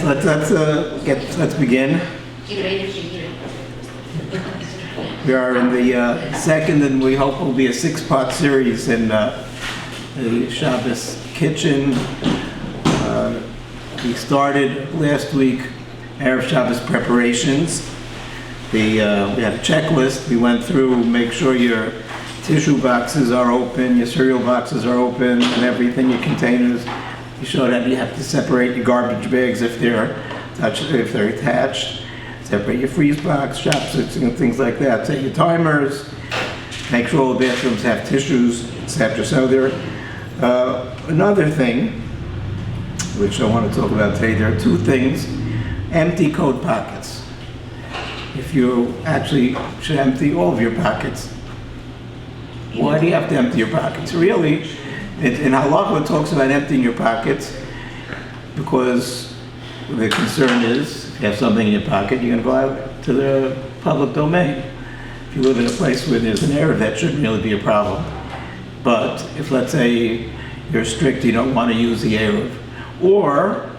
let's begin. We are in the second, and we hope will be a 6-part series in the Shabbos kitchen. We started last week Erev Shabbos preparations. We had a checklist. We went through, make sure your tissue boxes are open, your cereal boxes are open, and everything, your containers. You showed that you have to separate your garbage bags if they're attached. Separate your freeze box, chopsticks, and things like that. Set your timers. Make sure all the bathrooms have tissues, etc. So another thing, which I want to talk about today, there are two things. Empty coat pockets. If you actually should empty all of your pockets. Why do you have to empty your pockets? Really, in Halakha it talks about emptying your pockets because the concern is if you have something in your pocket, you're going to go out to the public domain. If you live in a place where there's an Erev, that shouldn't really be a problem. But if, let's say, you're strict, you don't want to use the Erev, or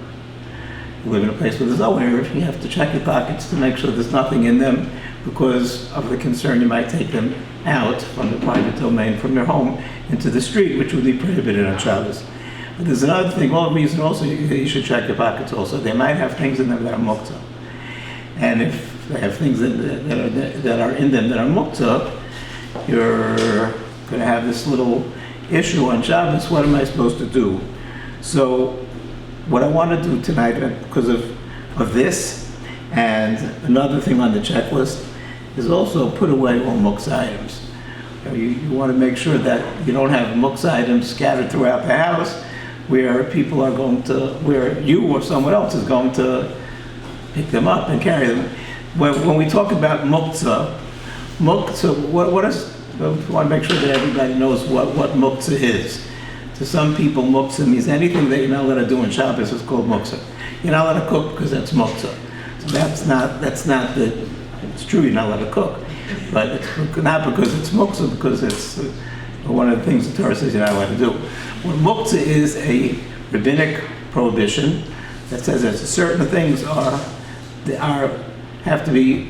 you live in a place where there's no Erev, you have to check your pockets to make sure there's nothing in them because of the concern you might take them out from the private domain, from their home, into the street, which would be prohibited on Shabbos. But there's another thing, all reason also, you should check your pockets also. They might have things in them that are Muktzah. And if they have things that are in them that are Muktzah, you're going to have this little issue on Shabbos. What am I supposed to do? So what I want to do tonight, because of this, and another thing on the checklist, is also put away all Muktzah items. You want to make sure that you don't have Muktzah items scattered throughout the house where people are going to, where you or someone else is going to pick them up and carry them. When we talk about Muktzah, what is, I want to make sure that everybody knows what Muktzah is. To some people, Muktzah means anything that you're not allowed to do in Shabbos is called Muktzah. You're not allowed to cook because that's Muktzah. So that's not the, it's true you're not allowed to cook, but it's not because it's Muktzah, because it's one of the things the Torah says you're not allowed to do. What Muktzah is a rabbinic prohibition that says that certain things have to be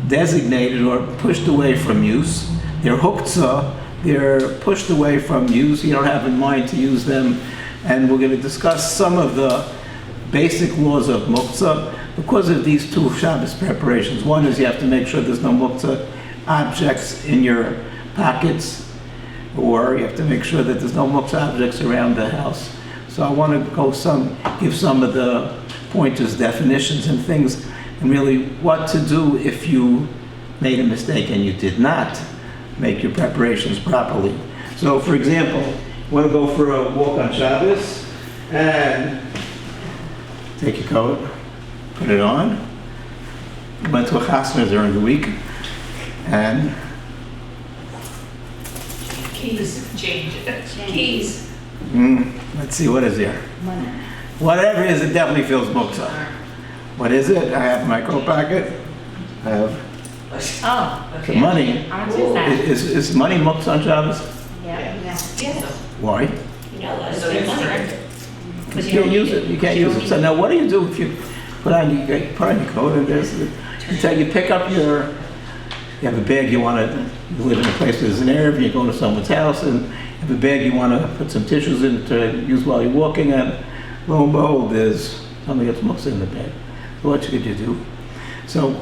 designated or pushed away from use. They're huktzah, they're pushed away from use. You don't have in mind to use them, and we're going to discuss some of the basic laws of Muktzah because of these two Shabbos preparations. One is you have to make sure there's no Muktzah objects in your pockets, or you have to make sure that there's no Muktzah objects around the house. So I want to give some of the pointers, definitions, and things, and really what to do if you made a mistake and you did not make your preparations properly. So, for example, you want to go for a walk on Shabbos, and take your coat, put it on. You went to a chasna during the week, and keys, change it. Keys. Let's see, what is there? Money. Whatever it is, it definitely feels Muktzah. What is it? I have my coat pocket. I have Okay. the money. How much is that? Is money Muktzah on Shabbos? Yeah. Why? You know, that's good money. But you can't use it. You can't use it. So now, what do you do if you put on your coat and you pick up you have a bag you want to, you live in a place where there's an Erev, you go to someone's house and you have a bag you want to put some tissues in to use while you're walking, and lo and behold, there's something that's Muktzah in the bag. So what should you do? So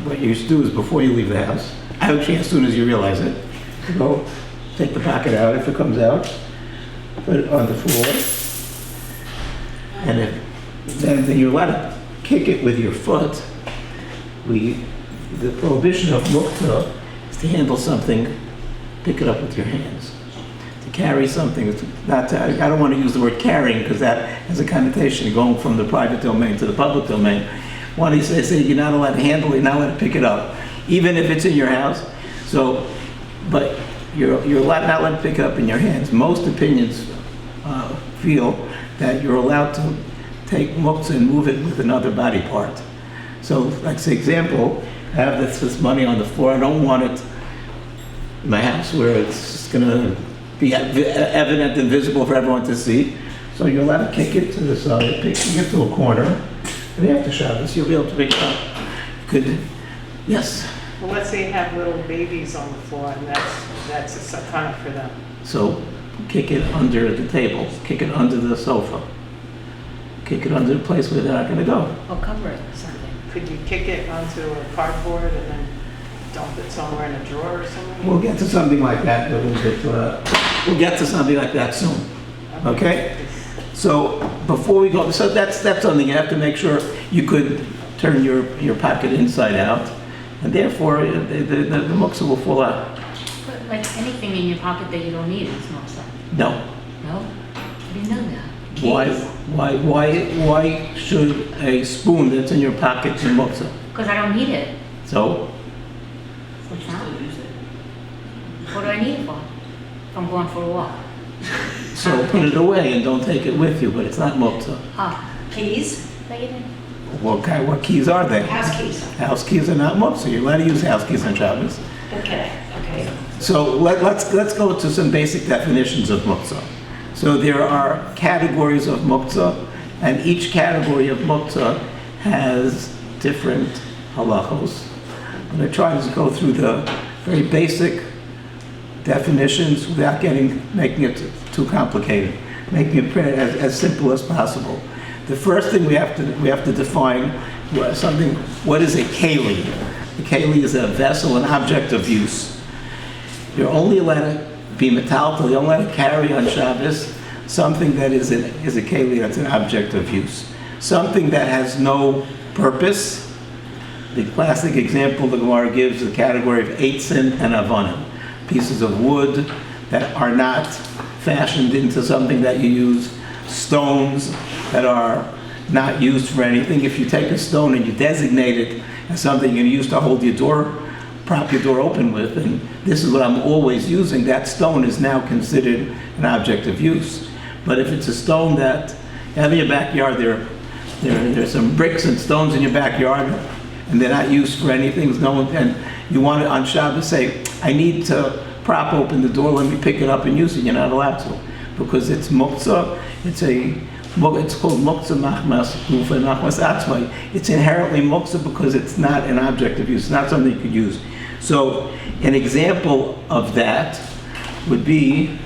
what you should do is before you leave the house, actually as soon as you realize it, go take the pocket out if it comes out, put it on the floor, and then you're allowed to kick it with your foot. The prohibition of Muktzah is to handle something, pick it up with your hands. To carry something, I don't want to use the word carrying because that has a connotation going from the private domain to the public domain. One, he says you're not allowed to handle it, you're not allowed to pick it up, even if it's in your house. So, but you're not allowed to pick it up in your hands. Most opinions feel that you're allowed to take Muktzah and move it with another body part. So, like, for example, I have this money on the floor. I don't want it in my house where it's going to be evident and visible for everyone to see. So you're allowed to kick it to the side, kick it to a corner, and after Shabbos, you'll be able to pick it up. Good, yes. Well, let's say you have little babies on the floor, and that's a sakana for them. So kick it under the table, kick it under the sofa, kick it under the place where they're not gonna go. Or cover it or something. Could you kick it onto a cardboard and then dump it somewhere in a drawer or something? We'll get to something like that, we'll get to something like that soon, okay? So before we go, so that's something you have to make sure you could turn your pocket inside out, and therefore the muktzah will fall out. But like anything in your pocket that you don't need is muktzah. No. No? I didn't know that. Why should a spoon that's in your pocket be muktzah? Because I don't need it. So, What's that? What do I need it for? If I'm going for a walk. so put it away and don't take it with you, but it's not muktzah. Ah, keys? That you didn't? What keys are they? House keys. House keys are not muktzah. You're allowed to use house keys on Shabbos. Okay. So let's go to some basic definitions of muktzah. So there are categories of muktzah, and each category of muktzah has different halachos. I'm going to try to go through the very basic definitions without making it too complicated, making it as simple as possible. The first thing we have to define what is a keli. A keli is a vessel, an object of use. You're only allowed to be metaltal, you're only allowed to carry on Shabbos something that is a keli, that's an object of use. Something that has no purpose. The classic example the Gemara gives is the category of eitzin and avonim. Pieces of wood that are not fashioned into something that you use. Stones that are not used for anything. If you take a stone and you designate it as something you're going to use to hold your door, prop your door open with, and this is what I'm always using, that stone is now considered an object of use. But if it's a stone that you have in your backyard, there's some bricks and stones in your backyard, and they're not used for anything, and you want to on Shabbos say, I need to prop open the door, let me pick it up and use it. You're not allowed to, because it's muktzah. It's called muktzah machmas gufa machmas atzmai. It's inherently muktzah because it's not an object of use. It's not something you could use. So an example of that would be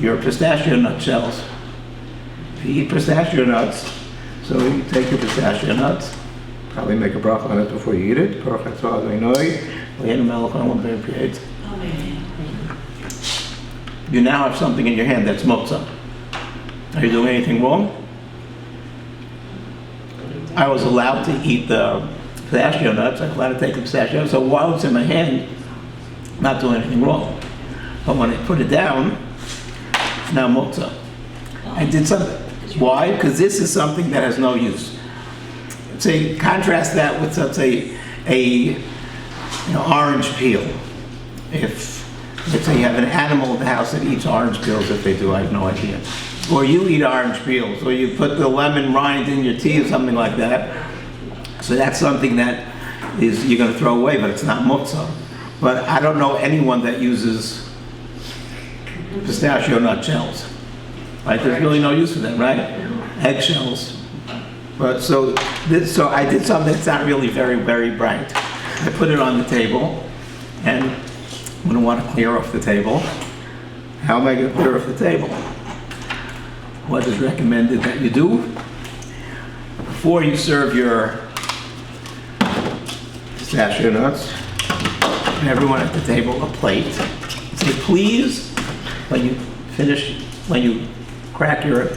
your pistachio nut shells. If you eat pistachio nuts, so you take your pistachio nuts, probably make a bracha on it before you eat it. You now have something in your hand that's muktzah. Are you doing anything wrong? I was allowed to eat the pistachio nuts. I was allowed to take the pistachio nuts. So while it's in my hand, I'm not doing anything wrong. But when I put it down, it's now muktzah. I did something. Why? Because this is something that has no use. Say, contrast that with, let's say, a orange peel. If, let's say, you have an animal in the house that eats orange peels, if they do, I have no idea. Or you eat orange peels, or you put the lemon rind in your tea or something like that. So that's something that you're going to throw away, but it's not muktzah. But I don't know anyone that uses pistachio nut shells. Right? There's really no use for them, right? Eggshells. But so I did something that's not really very, very bright. I put it on the table, and I'm going to want to clear off the table. How am I going to clear off the table? What is recommended that you do? Before you serve your pistachio nuts, give everyone at the table a plate. Say, please, when you crack your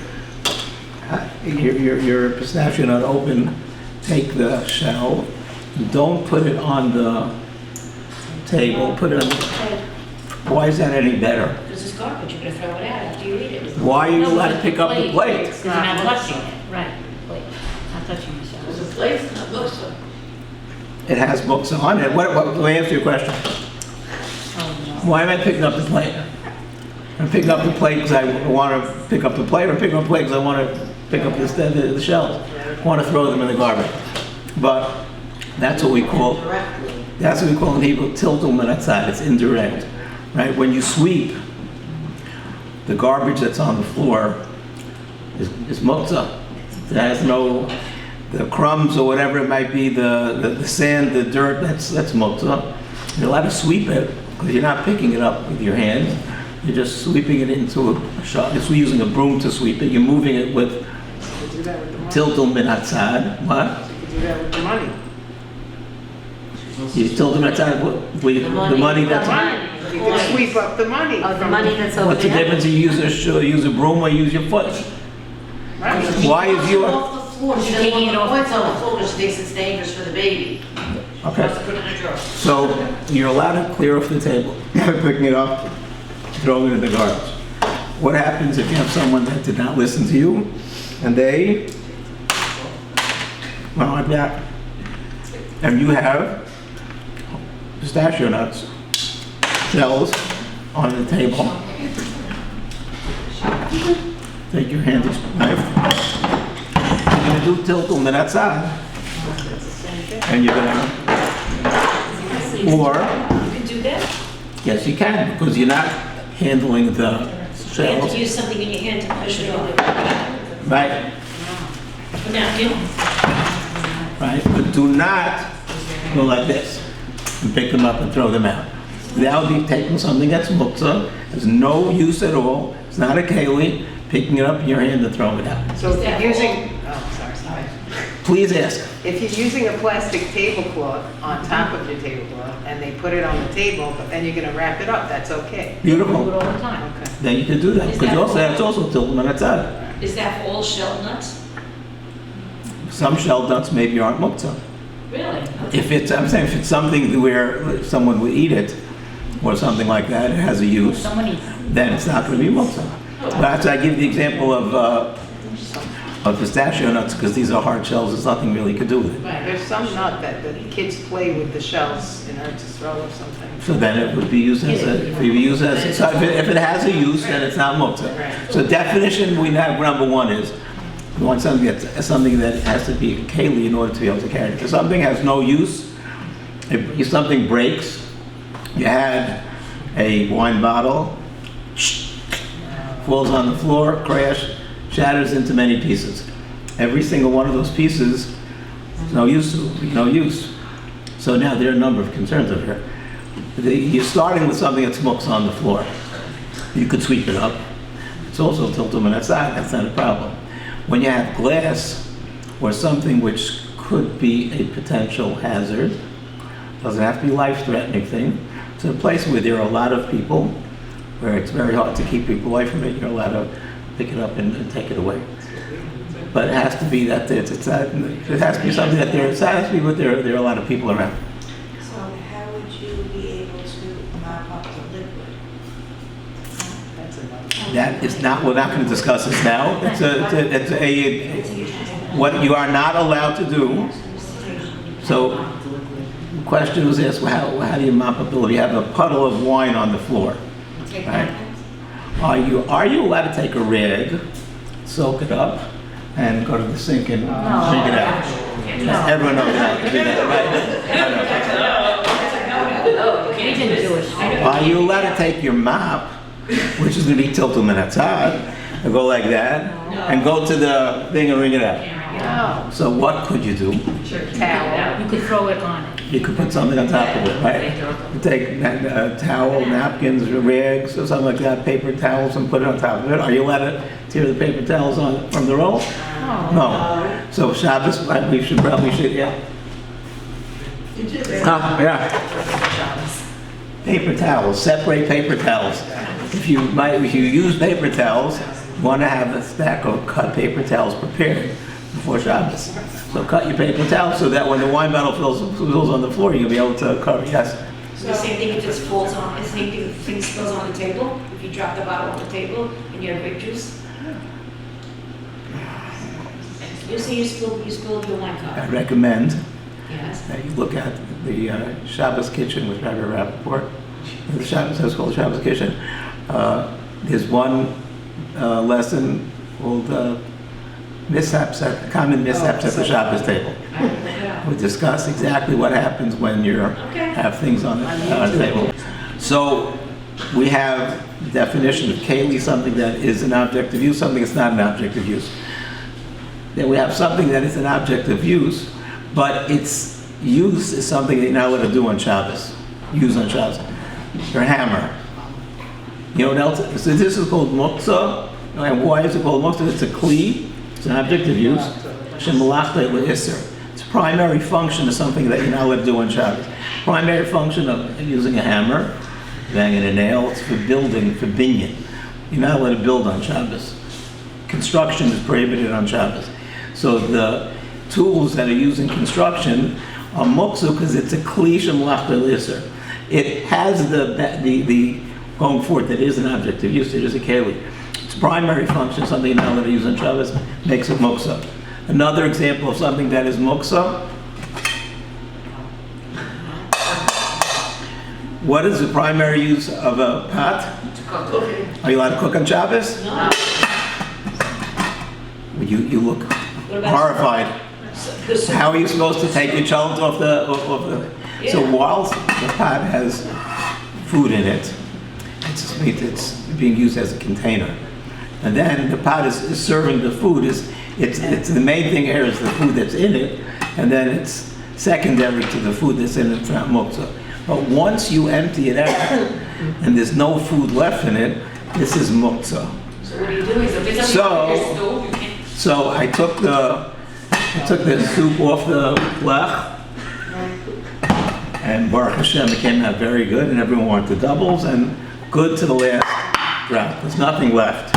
pistachio nut open, take the shell, don't put it on the table, put it on the... Why is that any better? Because it's garbage, you're going to throw it out after you eat it. Why are you allowed to pick up the plate? Because you're not touching it, right, plate, not touching the shell. There's a place, not muktzah. It has muktzah on it. Let me answer your question. Oh, no. Why am I picking up the plate? I'm picking up the plate because I want to pick up the plate, or picking up the plate because I want to pick up the shells. I want to throw them in the garbage. But that's what we call in Hebrew tiltul menatzad. It's indirect, right? When you sweep, the garbage that's on the floor is Muktzah. It has no, the crumbs or whatever it might be, the sand, the dirt, that's Muktzah. You're allowed to sweep it, because you're not picking it up with your hands. You're just sweeping it into a shop. It's using a broom to sweep it. You're moving it with You could do that with the money. tiltum min hatzad. What? You could do that with the money. You tiltum min hatzad with the money The that's... money. You could sweep up the money. Oh, the money that's over What's the there? difference? You use a broom or use your foot? Right. Why is your... Off the floor, she She's doesn't taking want it the off points the on the floor. floor, because she thinks it's dangerous for the baby. Okay. Wants to put it in a drawer. So you're allowed to clear off the table, picking it up, throwing it in the garbage. What happens if you have someone that did not listen to you and they went like that? And you have pistachio nuts, shells on the table. Take your handy knife. You're gonna do tiltum min hatzad. And you're gonna, or, You can do that? yes, you can, because you're not handling the You have shells, to use something in your hand to push it over. right? A napkin. Right, but do not go like this and pick them up and throw them out. That would be taking something that's muktzah, has no use at all, it's not a keli, picking it up in your hand and throwing it out. So if you're using, sorry. Please ask. If you're using a plastic tablecloth on top of your tablecloth and they put it on the table, but then you're gonna wrap it up, that's okay. Do it Beautiful. all the time. Okay. Then you can do that, because also, that's also tiltum min hatzad. Is that for all shell nuts? Some shell nuts maybe aren't muktzah. Really? If it's, I'm saying if it's something where someone would eat it, or something like that, it has a use, Someone eats. then it's not going to be muktzah. That's why I give the example of pistachio nuts, because these are hard shells, there's nothing really you could do with it. Right, there's some nut that the kids play with the shells, to throw or something. So then it would be used as a, if you use it as, so if it has a use, then it's not muktzah. So definition we have, number one is, we want something that has to be keli in order to be able to carry it. If something has no use, if something breaks, you had a wine bottle, falls on the floor, crash, shatters into many pieces. Every single one of those pieces, no use, no use. So now there are a number of concerns over here. You're starting with something that's muktzah on the floor. You could sweep it up. It's also tiltum min hatzad, that's not a problem. When you have glass or something which could be a potential hazard, doesn't have to be life-threatening thing, it's a place where there are a lot of people, where it's very hard to keep people away from it, you're allowed to pick it up and take it away. But it has to be that it has to be something that it has to be, but there are a lot of people around. So how would you be able to mop up the liquid? That's another. That is not, we're not going to discuss this now. What you are not allowed to do. So, the question was asked, well, how do you mop up the liquid? You have a puddle of wine on the floor, right? Are you allowed to take a rag, soak it up, and go to the sink and drink it out? Everyone knows how to do that, right? They didn't do it. Are you allowed to take your mop, which is going to be tiltum min hatzad, and go like that, and go to the thing and wring it out? No. So what could you do? Towel. You could throw it on it. You could put something on top of it, right? You take a towel, napkins, rags, or something like that, paper towels, and put it on top of it. Are you allowed to tear the paper towels from the roll? No. So Shabbos, we should, yeah. Yeah. Paper towels, separate paper towels. If you use paper towels, you want to have a stack of cut paper towels prepared before Shabbos. So cut your paper towels so that when the wine bottle fills on the floor, you'll be able to cover. Yes. So the same thing if it falls on, the same thing if things spills on the table, if you drop the bottle on the table and you have grape juice? You say you spilled your wine I cup. recommend Yes. that you look at the Shabbos kitchen with Rabbi Rappaport. The Shabbos, that's called the Shabbos kitchen. There's one lesson called common mishaps at the Shabbos table. We discuss exactly what happens when you have things on the table. So we have the definition of keli, something that is an object of use, something that's not an object of use. Then we have something that is an object of use, but its use is something that you're not allowed to do on Shabbos. Use on Shabbos. Your hammer. You know what else? So this is called Muktzah. And why is it called Muktzah? It's a kli. It's an object of use. Shemalachta le'isser. Its primary function is something that you're not allowed to do on Shabbos. Primary function of using a hammer, banging a nail, it's for building, for binyan. You're not allowed to build on Shabbos. Construction is prohibited on Shabbos. So the tools that are used in construction are Muktzah because it's a kli shemalachta le'isser. It has the going forth that is an object of use. It is a keli. Its primary function, something you're not allowed to use on Shabbos, makes it Muktzah. Another example of something that is Muktzah. What is the primary use of a pot? Are you allowed to cook on Shabbos? No. You look What about horrified. the soup? How are you supposed to take your child off the? So Yeah. whilst the pot has food in it, it's being used as a container, and then the pot is serving the food. It's the main thing here is the food that's in it, and then it's secondary to the food that's in it. It's not Muktzah. But once you empty it out and there's no food left in it, this is Muktzah. So what do you do? If it's So- on your stove, you can't. So I took the soup off the blech, and Baruch Hashem, it came out very good, and everyone wanted the doubles, and good to the last drop. There's nothing left.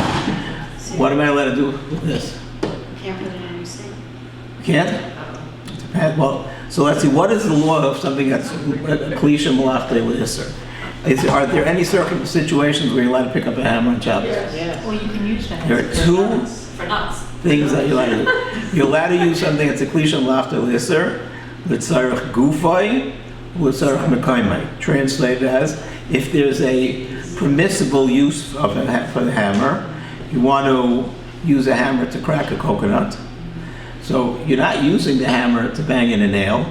What am I allowed to do with this? Can't put it in your sink. Can't? Well, so let's see, what is the law of something that's kli shemalachta le'isser? Are there any situations where you're allowed to pick up a hammer on Shabbos? Yes. Or you can use that. There are two For nuts. things that you're allowed to do. You're allowed to use something that's a kli shemalachta le'isser, l'tzarech gufay, l'tzarech mekaymai. Translated as, if there's a permissible use for the hammer, you want to use a hammer to crack a coconut. So you're not using the hammer to bang in a nail.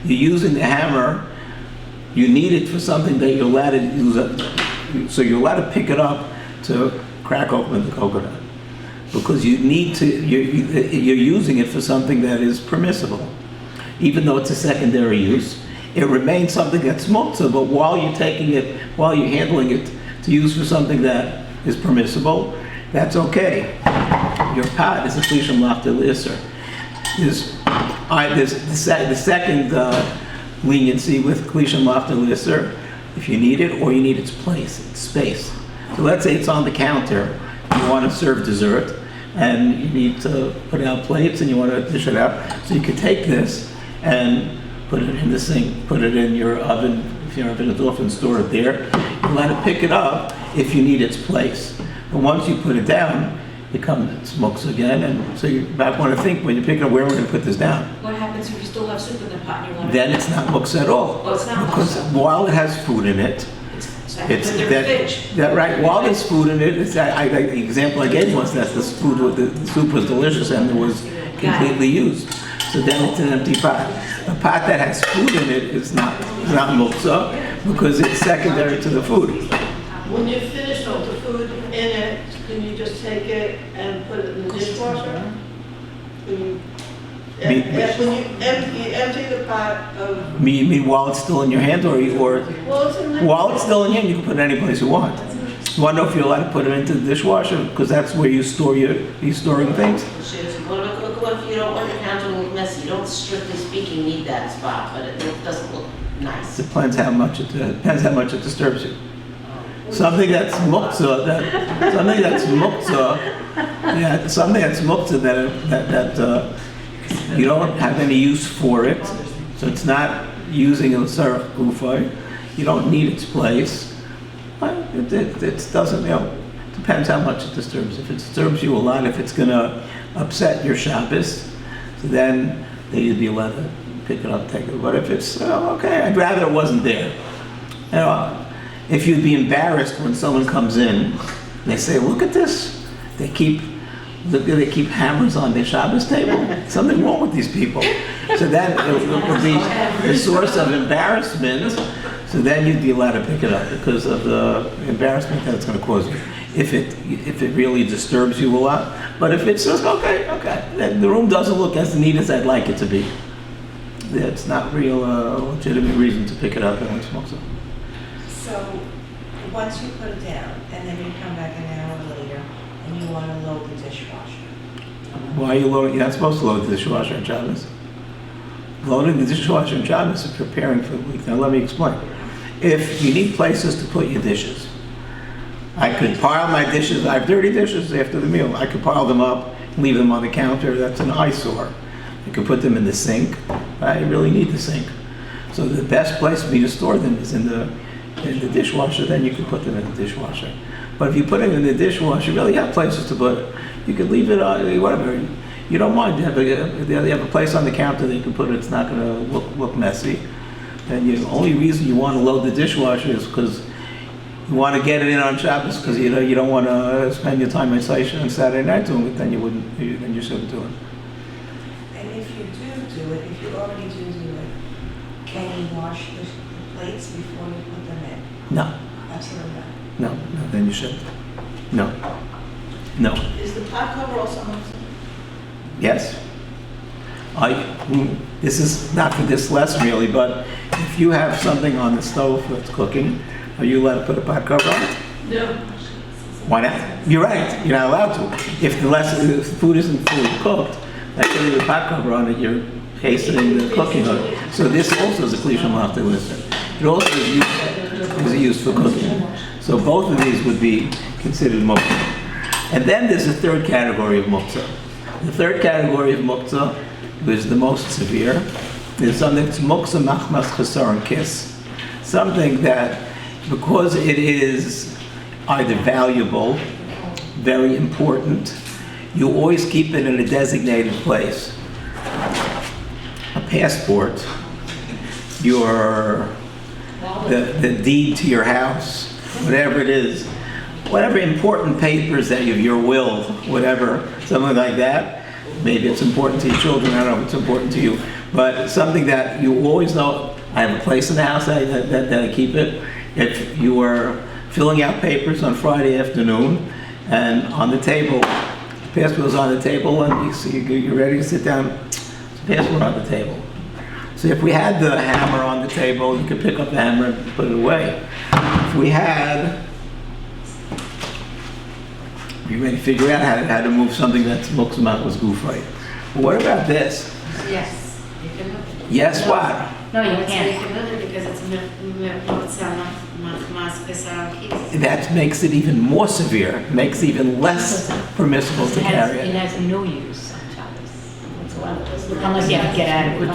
You're using the hammer, you need it for something that you're allowed to use. So you're allowed to pick it up to crack open the coconut. Because you need to, you're using it for something that is permissible. Even though it's a secondary use, it remains something that's Muktzah, but while you're taking it, while you're handling it to use for something that is permissible, that's okay. Your pot is a kli shemalachta le'isser. There's the second leniency with kli shemalachta le'isser, if you need it or you need its place, its space. So let's say it's on the counter, you want to serve dessert, and you need to put out plates and you want to dish it out. So you could take this and put it in the sink, put it in your oven, if your oven is off, and store it there. You're allowed to pick it up if you need its place. But once you put it down, it smokes again, and so you might want to think when you pick it up, where we're going to put this down. What happens if you still have soup in the pot and you want to? Then it's not muktzah at all. Oh, it's not Because muktzah. while it has food in it, it's that right. While there's food in it, the example I gave was that the soup was delicious and it was completely used. So then it's an empty pot. A pot that has food in it is not muktzah because it's secondary to the food. When you finish with the food in it, can you just take it and put it in the dishwasher? When you empty the pot of, You mean while it's still in your hand, or well, it's in the. while it's still in your hand, you can put it any place you want. You want to know if you're allowed to put it into the dishwasher because that's where you store you're storing things. What if you don't want your counter to look messy? You don't strictly speaking need that spot, but it doesn't look nice. Depends how much it disturbs you. Something that's muktzah, that you don't have any use for it, so it's not using a sarach gufay. You don't need its place. But it doesn't, depends how much it disturbs. If it disturbs you a lot, if it's going to upset your Shabbos, so then you'd be allowed to pick it up, take it. But if it's okay, I'd rather it wasn't there. If you'd be embarrassed when someone comes in, they say, "Look at this. They keep hammers on their Shabbos table. Something wrong with these people." So then it would be a source of embarrassment. So then you'd be allowed to pick it up because of the embarrassment that it's going to cause you. If it really disturbs you a lot. But if it's just, okay, then the room doesn't look as neat as I'd like it to be. It's not real legitimate reason to pick it up and smoke some. So, once you put it down, and then you come back an hour later, and you want to load the dishwasher. Why are you loading? You're not supposed to load the dishwasher on Shabbos. Loading the dishwasher on Shabbos is preparing for the week. Now let me explain. If you need places to put your dishes, I could pile my dishes, I have dirty dishes after the meal. I could pile them up, leave them on the counter, that's an eyesore. You could put them in the sink. I really need the sink. So the best place for me to store them is in the dishwasher, then you can put them in the dishwasher. But if you put them in the dishwasher, you really have places to put it. You could leave it on, whatever. You don't mind. You have a place on the counter that you can put it, it's not going to look messy. And the only reason you want to load the dishwasher is because you want to get it in on Shabbos because you don't want to spend your time on Saturday night doing it, then you shouldn't do it. And if you do it, if you already do it, can you wash the plates before you put them in? No, Absolutely not. no, then you shouldn't. No. Is the pot cover also Muktzah? Yes. This is not for this lesson really, but if you have something on the stove that's cooking, are you allowed to put a pot cover on it? No. Why not? You're right, you're not allowed to. If the food isn't fully cooked, like putting a pot cover on it, you're hastening the cooking of it. So this also is a cliche lafte listen. It also is used for cooking. So both of these would be considered muktzah. And then there's a third category of muktzah. The third category of muktzah, which is the most severe, is something that's muktzah machmas chasar and kiss. Something that, because it is either valuable, very important, you always keep it in a designated place. A passport, the deed to your house, whatever it is, whatever important papers that you have, your will, whatever, something like that. Maybe it's important to your children, I don't know if it's important to you, but something that you always know, I have a place in the house that I keep it. If you are filling out papers on Friday afternoon, and on the table, the passport is on the table, and you see you're ready to sit down, the passport on the table. So if we had the hammer on the table, you could pick up the hammer and put it away. If we had, you ready to figure out how to move something that's muktzah was gufay. Well, what about this? Yes, you can move it. Yes, what? No, you You can't. can move it because it's Muktzah mas pesar kiss. That makes it even more severe, makes it even less permissible to carry It it. has no use on Shabbos whatsoever, unless you have to get out of it.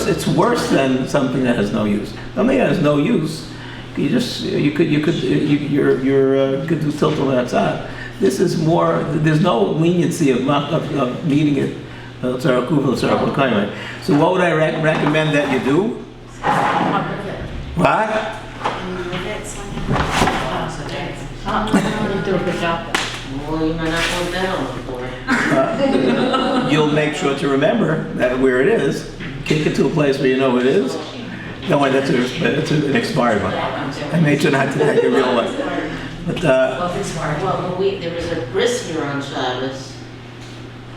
It's worse than something that has no use. Something that has no use, you could do tiltul outside. This is more. There's no leniency of needing it. So what would I recommend that you do? What? You do a good job. Well, you might not want that on the floor. You'll make sure to remember that where it is. Kick it to a place where you know it is. No, that's an expired one. I made sure not to take a real one. But Well, there was a bris here on Shabbos,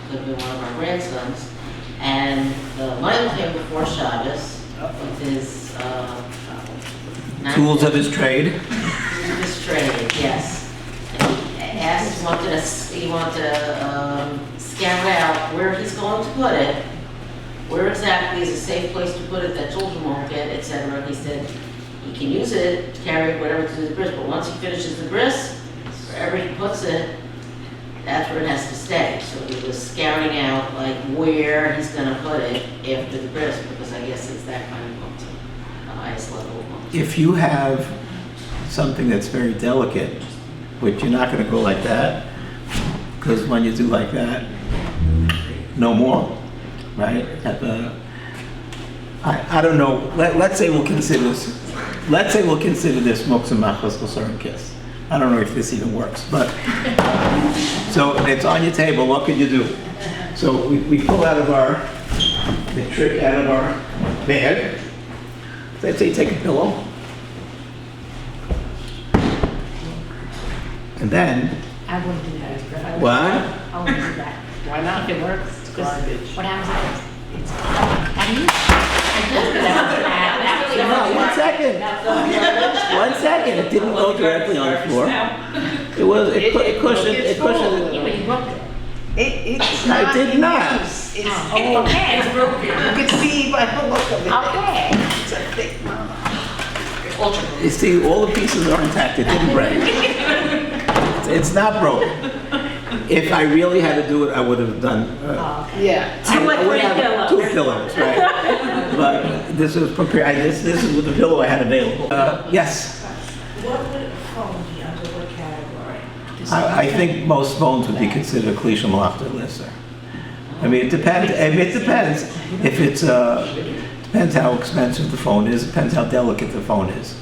could be one of our grandsons, and the Michael came before Shabbos with his tools of his trade. his trade, yes. And he asked, he wanted to scout out where he's going to put it, where exactly is a safe place to put it that children won't get, etc. He said he can use it to carry it whatever to do the bris, but once he finishes the bris, wherever he puts it, that's where it has to stay. So he was scouting out like where he's going to put it after the bris, because I guess it's that kind of muktzah, the highest level of muktzah. If you have something that's very delicate, which you're not going to go like that, because when you do like that, no more, right? I don't know. Let's say we'll consider this. Let's say we'll consider this muktzah machmas chasar and kiss. I don't know if this even works, but so it's on your table. What could you do? So we pull out of the trick out of our bag. Let's say take a pillow, And then, I wouldn't do that. what? I wouldn't do that. Why not? If it works. It's 'cause garbage. What happens if it's, how do you? One second. One second. It didn't go directly on the floor. It was, it cushioned, it Yeah, cushioned. but you broke it. It's I not did in not. use. It's, Oh, okay. you can see by the look of it. Okay. It's a thick mama. You see, all the pieces are intact. It didn't break. It's not broken. If I really had to do it, I would have done. Yeah. I would have 2 pillows, right? But this was prepared. This is with the pillow I had available. Yes. What would a phone be under what category? I think most phones would be considered Klisha Malachta Lisser. I mean, it depends. I mean, it depends if it's depends how expensive the phone is. Depends how delicate the phone is.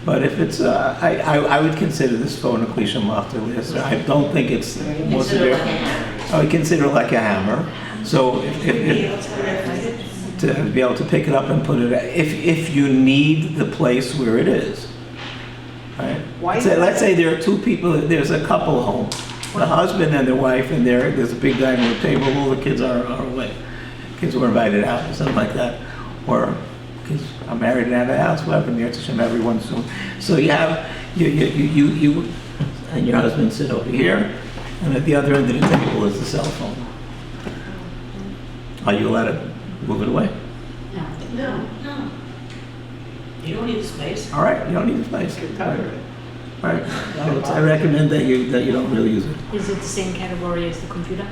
But if it's, I would consider this phone a Klisha Malachta Lisser. I don't think it's more Consider it severe. like a hammer. I would consider it like a hammer. So if to be able to pick it up and put it, if you need the place where it is. Right? Why- Let's say there are 2 people, there's a couple home, the husband and their wife, and there's a big dining room table, all the kids are away. Kids were invited out or something like that. Or kids are married and out of the house, whatever, near to Hashem, everyone soon. So you have, you and your husband sit over here, and at the other end of the table is the cell phone. Are you allowed to move it away? No. You don't need the space. All right, you don't need the space. Get tired of it. All right, I recommend that you don't really use it. Is it the same category as the computer?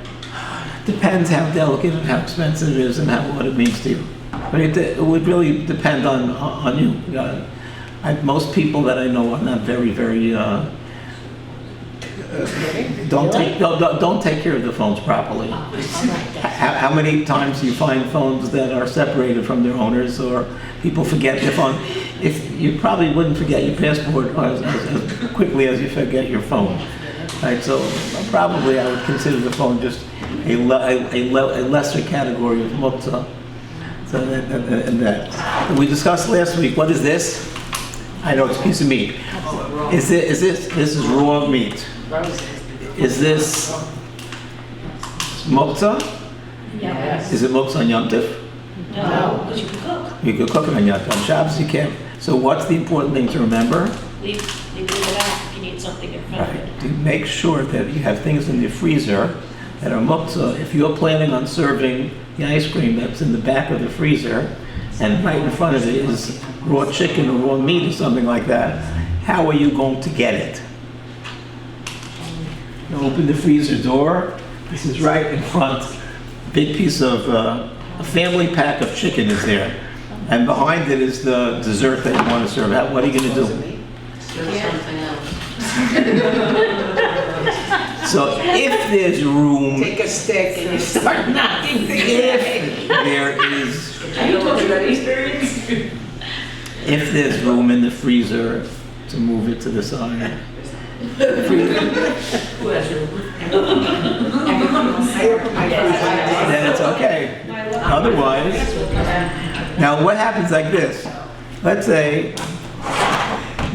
Depends how delicate and how expensive it is and what it means to you. But it would really depend on you. Most people that I know are not very don't take care of the phones properly. How many times do you find phones that are separated from their owners, or people forget their phone? If you probably wouldn't forget your passport as quickly as you forget your phone. Right, so probably I would consider the phone just a lesser category of Muktzah. So that we discussed last week. What is this? I know it's a piece of meat. This is raw meat. Is this Muktzah? Yes. Is it Muktzah on Yom Tov? No, but you can cook. You could cook it on Yom Tov. On Shabbos you can't. So what's the important thing to remember? Leave it out if you need something in front of Right. it. To make sure that you have things in the freezer that are Muktzah. If you're planning on serving the ice cream that's in the back of the freezer, and right in front of it is raw chicken or raw meat or something like that, how are you going to get it? You open the freezer door, this is right in front, big piece of, a family pack of chicken is there, and behind it is the dessert that you want to serve. What are you going to do? Serve something else. So if there's room, Take a stick and you start knocking things if away. there is Are you talking about experience? if there's room in the freezer to move it to the side. Who has room? I open my freezer. Then it's okay. Otherwise, now what happens like this? Let's say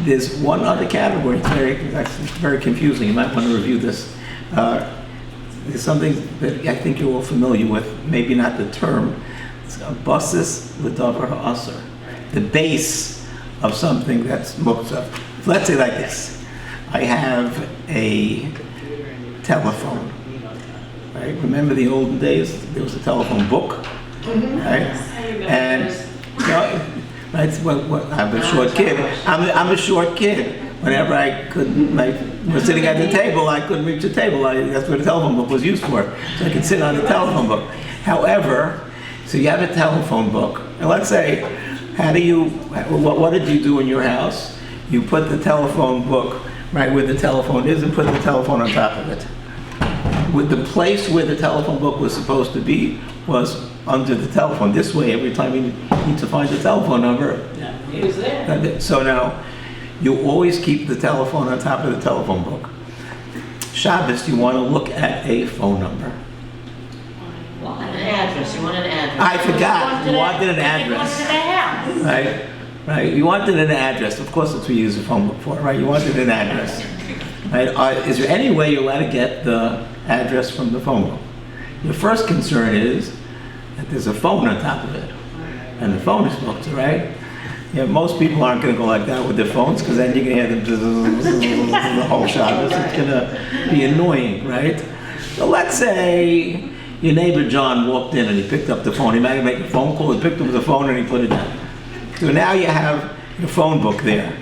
there's one other category. It's very confusing. You might want to review this. There's something that I think you're all familiar with. Maybe not the term. It's a basis l'davar ha'aser. The base of something that's Muktzah. Let's say like this. I have a telephone. Right? Remember the olden days? There was a telephone book, right? And you know, that's I'm a short kid. I'm a short kid. Whenever I couldn't, was sitting at the table, I couldn't reach the table. That's what a telephone book was used for. So I could sit on the telephone book. However, so you have a telephone book, and let's say, what did you do in your house? You put the telephone book right where the telephone is and put the telephone on top of it. With the place where the telephone book was supposed to be was under the telephone. This way, every time you need to find the telephone number. He was there. So now, you always keep the telephone on top of the telephone book. Shabbos, you want to look at a phone number. An address, you want an address. I forgot, you wanted an You address. wanted a house. Right, right. You wanted an address. Of course, that's what you use a phone book for, right? You wanted an address. right? Is there any way you're allowed to get the address from the phone book? Your first concern is that there's a phone on top of it, and the phone is Muktzah, right? Yeah, most people aren't going to go like that with their phones, because then you're going to hear them the whole Shabbos. It's going to be annoying, right? So let's say your neighbor John walked in and he picked up the phone. He might have made a phone call, he picked up the phone and he put it down. So now you have your phone book there.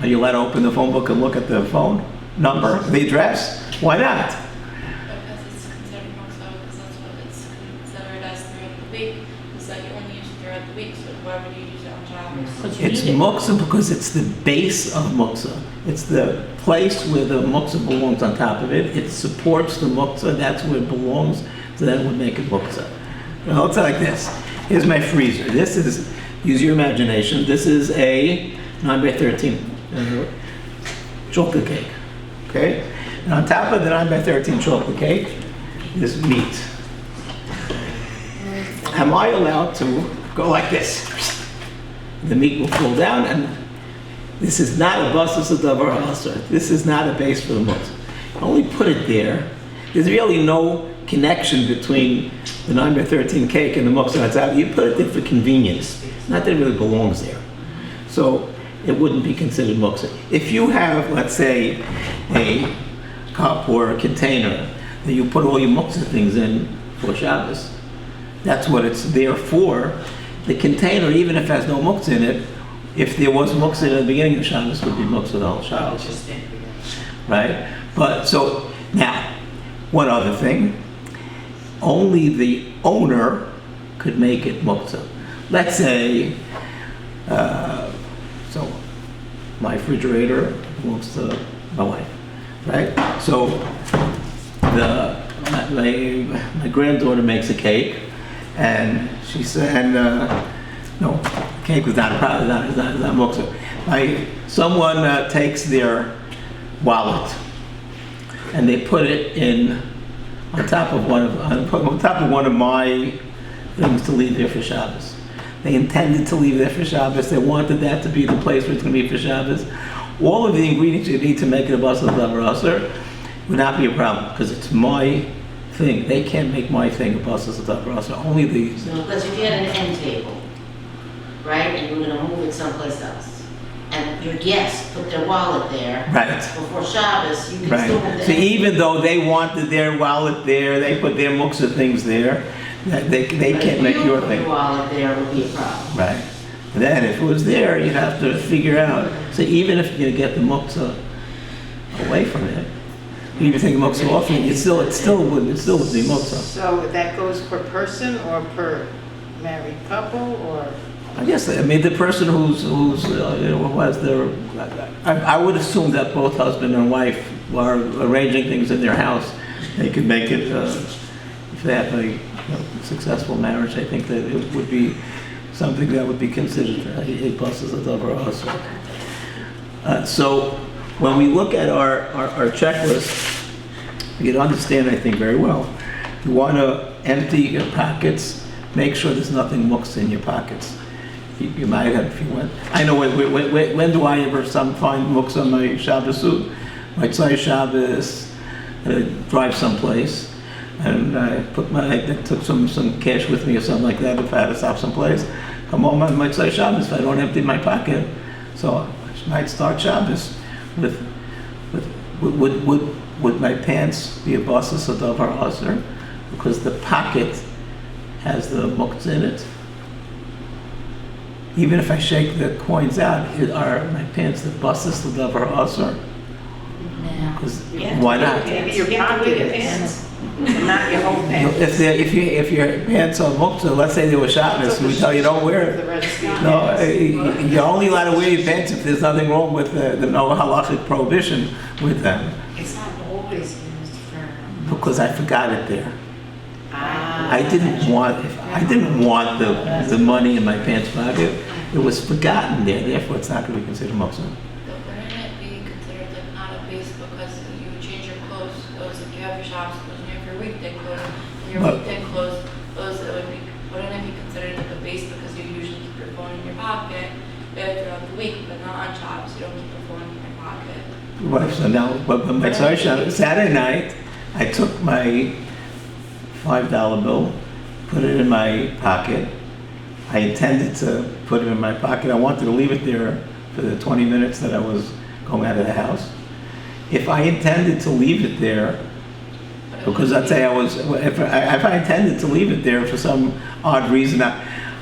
Are you allowed to open the phone book and look at the phone number, the address? Why not? Because it's considered Muktzah, because that's what it's considered as throughout the week, is that you only use it throughout the week, so why would you use it on Shabbos? But you It's need it. Muktzah because it's the base of Muktzah. It's the place where the Muktzah belongs on top of it. It supports the Muktzah, that's where it belongs, so that would make it Muktzah. Now, let's say like this. Here's my freezer. This is, use your imagination, this is a 9 by 13 chocolate cake, okay? And on top of the 9 by 13 chocolate cake is meat. Am I allowed to go like this? The meat will fall down, and this is not a basis of davar ha'asar. This is not a base for the muktzah. Only put it there. There's really no connection between the 9 by 13 cake and the muktzah that's out. You put it there for convenience. Not that it really belongs there. So it wouldn't be considered muktzah. If you have, let's say, a cup or a container that you put all your muktzah things in for Shabbos, that's what it's there for. The container, even if it has no muktzah in it, if there was muktzah in the beginning of Shabbos, would be muktzah the whole Shabbos. Right? But so, now, one other thing. Only the owner could make it muktzah. Let's say, so my refrigerator belongs to my wife, right? So my granddaughter makes a cake, and she said, no, cake was not a problem, it's not muktzah. Someone takes their wallet and they put it in on top of one of my things to leave there for Shabbos. They intended to leave there for Shabbos. They wanted that to be the place where it's going to be for Shabbos. All of the ingredients you need to make it a basis of davar ha'asar would not be a problem, because it's my thing. They can't make my thing a basis of davar ha'asar. Only the... So, because if you had an end table, right, and you were gonna move it someplace else, and your guests put their wallet there. Right. Before Shabbos, you can still move Right. the So end even though they wanted their wallet there, they put their muktzah things there, they can't make your If you put thing. your wallet there, it would be a problem. Right. And then if it was there, you'd have to figure out. So even if you get the muktzah away from it, you even take the muktzah off, it still would be muktzah. So that goes per person or per married couple or? I guess, I mean, the person who has their, I would assume that both husband and wife are arranging things in their house. They could make it, if they have a successful marriage, I think that it would be something that would be considered a basis of davar ha'asar. So when we look at our checklist, we can understand, I think, very well. You want to empty your pockets, make sure there's nothing muktzah in your pockets. You might have, if you went. I know, when do I ever find muktzah on my Shabbos suit? Muktzah Shabbos, drive someplace, and I took some cash with me or something like that if I had to stop someplace. Come home on Muktzah Shabbos if I don't empty my pocket. So I might start Shabbos with would my pants be a basis of davar ha'asar because the pocket has the muktzah in it? Even if I shake the coins out, are my pants the basis of davar ha'asar? Because why not? Maybe your pocket is, not your whole pants. If your pants are muktzah, let's say they were Shabbos, we tell you don't wear it. The rest of your No, pants. you're only allowed to wear your pants if there's nothing wrong with the no halachic prohibition with them. It's not always used for. Because I forgot it there. Ah. I didn't want the money in my pants pocket. It was forgotten there. Therefore, it's not going to be considered muktzah. But wouldn't it be considered like not a base because you change your clothes, those if you have your Shabbos clothes and you have your weekday clothes, and your But- weekday clothes, those that wouldn't it be considered like a base because you usually keep your phone in your pocket throughout the week, but not on Shabbos, you don't keep your phone in your pocket. Right, so now, but my Saturday night, I took my $5 bill, put it in my pocket. I intended to put it in my pocket. I wanted to leave it there for the 20 minutes that I was going out of the house. If I intended to leave it there, because I'd say if I intended to leave it there for some odd reason,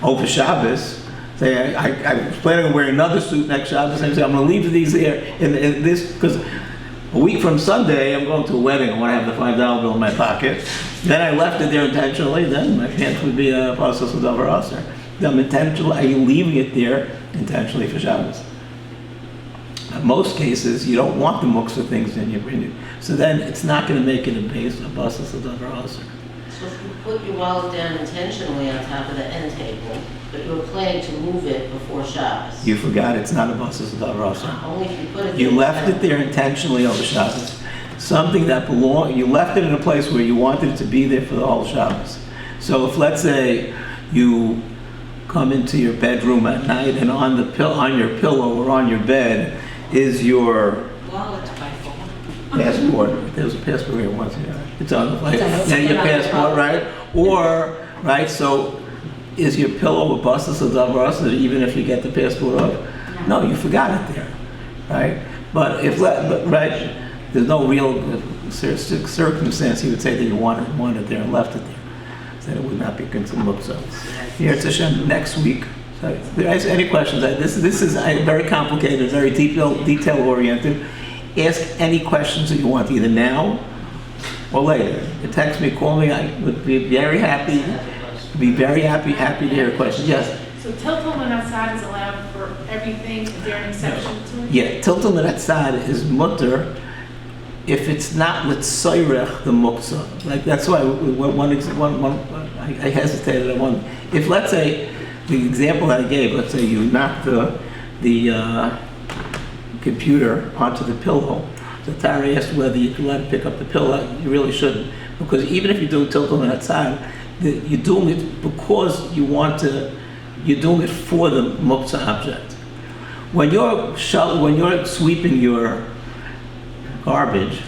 over Shabbos, say I was planning on wearing another suit next Shabbos, and I say I'm going to leave these there in this, because a week from Sunday I'm going to a wedding. I want to have the $5 bill in my pocket. Then I left it there intentionally. Then my pants would be a process of over usher. I'm intentionally. Are you leaving it there intentionally for Shabbos? In most cases, you don't want the Muktzah things in your menu. So then it's not going to make it a base, a process of over usher. So if you put your wallet down intentionally on top of the end table, but you were planning to move it before Shabbos. You forgot it's not a process of over usher. Only if you put it. You left it there intentionally over Shabbos. Something that you left it in a place where you wanted it to be there for the whole Shabbos. So if, let's say, you come into your bedroom at night and on your pillow or on your bed is your Wallet by phone. passport. There's a passport here once. Yeah. It's on the plate. Yeah, your passport, right? Or, right, so is your pillow a bustus or double even if you get the passport off? No, you forgot it there, right? But right, there's no real circumstance you would say that you wanted it there and left it there. So it would not be considered Muktzah. Here it's Hashem next week. So if there's any questions, this is very complicated, very detail oriented. Ask any questions that you want, either now or later. You text me, call me. I would be very happy to hear questions. Yes. So tiltum outside is allowed for everything. Is there an exception to it? Yeah, tiltum outside is mutter if it's not l'tzayrech the muktzah. Like that's why I hesitated at one. If let's say the example that I gave, let's say you knock the computer onto the pillow. So Tara asked whether you can let it pick up the pillow. You really shouldn't, because even if you do tiltum outside, you're doing it because you want to. You're doing it for the muktzah object. When you're sweeping your garbage,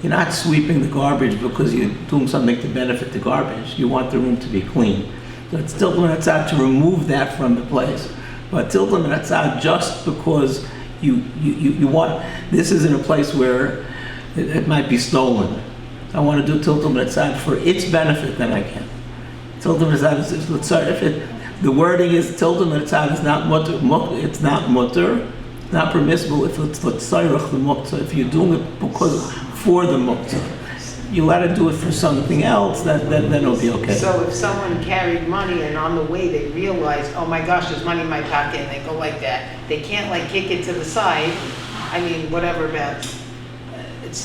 you're not sweeping the garbage because you're doing something to benefit the garbage. You want the room to be clean. So it's tiltum outside to remove that from the place. But tiltum outside just because you want. This is in a place where it might be stolen. I want to do tiltum outside for its benefit, then I can. Tiltum outside is if the wording is tiltum outside is not mutter. It's not mutter. It's not permissible if it's l'tzayrech the muktzah. If you're doing it because for the muktzah, you let it do it for something else. Then it'll be okay. So if someone carried money and on the way they realize, oh my gosh, there's money in my pocket, and they go like that, they can't like kick it to the side. I mean, whatever about.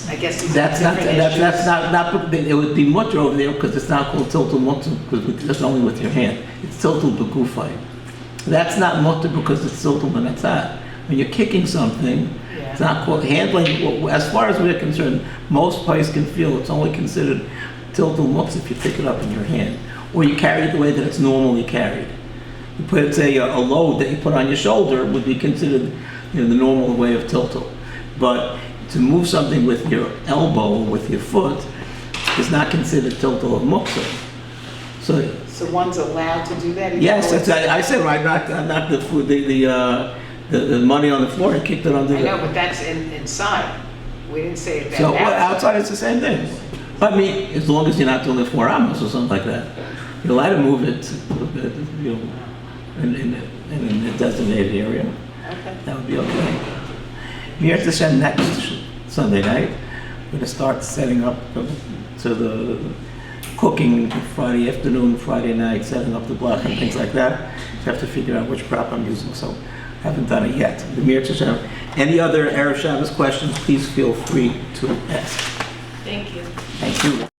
I guess these that's are different issues. That's not. It would be mutter over there because it's not called tiltul muktzah because it's only with your hand. It's tiltul begufay. That's not mutter because it's tiltul benatzat. When you're kicking something, it's not called handling. As far as we're concerned, most places can feel it's only considered tiltul muktzah if you pick it up in your hand or you carry it the way that it's normally carried. You put say a load that you put on your shoulder would be considered the normal way of tiltul, but to move something with your elbow or with your foot is not considered tiltul of muktzah. So one's allowed to do that? Yes, I said right. Not the food. The money on the floor. I kicked it under. I know, but that's inside. We didn't say it. So outside it's the same thing. I mean, as long as you're not doing it 4 amos or something like that, you're allowed to move it, in a designated area. Okay. That would be okay. Here to send next Sunday night, we're going to start setting up the cooking Friday afternoon, Friday night, setting up the block and things like that. You have to figure out which prop I'm using, so I haven't done it yet. Any other Erev Shabbos questions, please feel free to ask. Thank you. Thank you.